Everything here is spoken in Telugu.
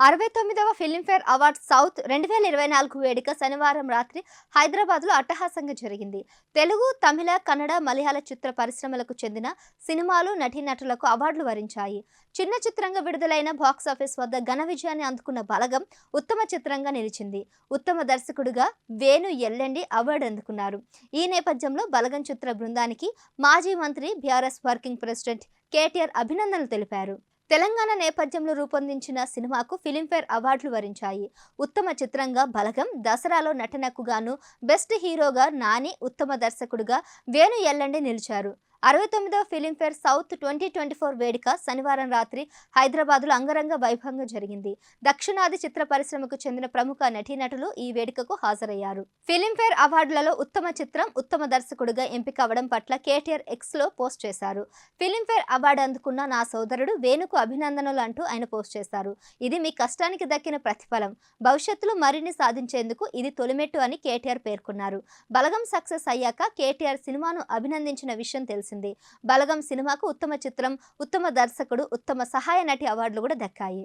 69వ ఫిల్మ్‌ఫేర్ అవార్డ్స్ సౌత్ 2024 వేడుక శనివారం రాత్రి హైదరాబాద్‌లో అట్టహాసంగా జరిగింది. తెలుగు, తమిళ, కన్నడ, మలయాళ చిత్ర పరిశ్రమలకు చెందిన సినిమాలు, నటీనటులకు అవార్డులు వరించాయి. చిన్న చిత్రంగా విడుదలైన బాక్సాఫీస్ వద్ద ఘన విజయాన్ని అందుకున్న బలగం ఉత్తమ చిత్రంగా నిలిచింది. ఉత్తమ దర్శకుడిగా వేణు ఎల్లండి అవార్డు అందుకున్నారు. ఈ నేపథ్యంలో బలగం చిత్ర బృందానికి మాజీ మంత్రి, బీఆర్ఎస్ వర్కింగ్ ప్రెసిడెంట్ కేటీఆర్ అభినందనలు తెలిపారు. తెలంగాణ నేపథ్యంలో రూపొందించిన సినిమాకు ఫిల్మ్‌ఫేర్ అవార్డులు వరించాయి. ఉత్తమ చిత్రంగా బలగం, దసరాలో నటనకు గాను బెస్ట్ హీరోగా నాని, ఉత్తమ దర్శకుడిగా వేణు ఎల్లండి నిలిచారు. 69వ ఫిల్మ్‌ఫేర్ సౌత్ 2024 వేడుక శనివారం రాత్రి హైదరాబాద్‌లో అంగరంగ వైభవంగా జరిగింది. దక్షిణాది చిత్ర పరిశ్రమకు చెందిన ప్రముఖ నటీనటులు ఈ వేడుకకు హాజరయ్యారు. ఫిల్మ్‌ఫేర్ అవార్డులలో ఉత్తమ చిత్రం, ఉత్తమ దర్శకుడిగా ఎంపిక అవ్వడం పట్ల కేటీఆర్ ఎక్స్‌లో పోస్ట్ చేశారు. ఫిల్మ్‌ఫేర్ అవార్డు అందుకున్న నా సోదరుడు వేణుకు అభినందనలు అంటూ ఆయన పోస్ట్ చేశారు. ఇది మీ కష్టానికి దక్కిన ప్రతిఫలం. భవిష్యత్తులో మరిన్ని సాధించేందుకు ఇది తొలిమెట్టు అని కేటీఆర్ పేర్కొన్నారు. బలగం సక్సెస్ అయ్యాక కేటీఆర్ సినిమాను అభినందించిన విషయం తెలిసిందే. బలగం సినిమాకు ఉత్తమ చిత్రం, ఉత్తమ దర్శకుడు, ఉత్తమ సహాయ నటి అవార్డులు కూడా దక్కాయి.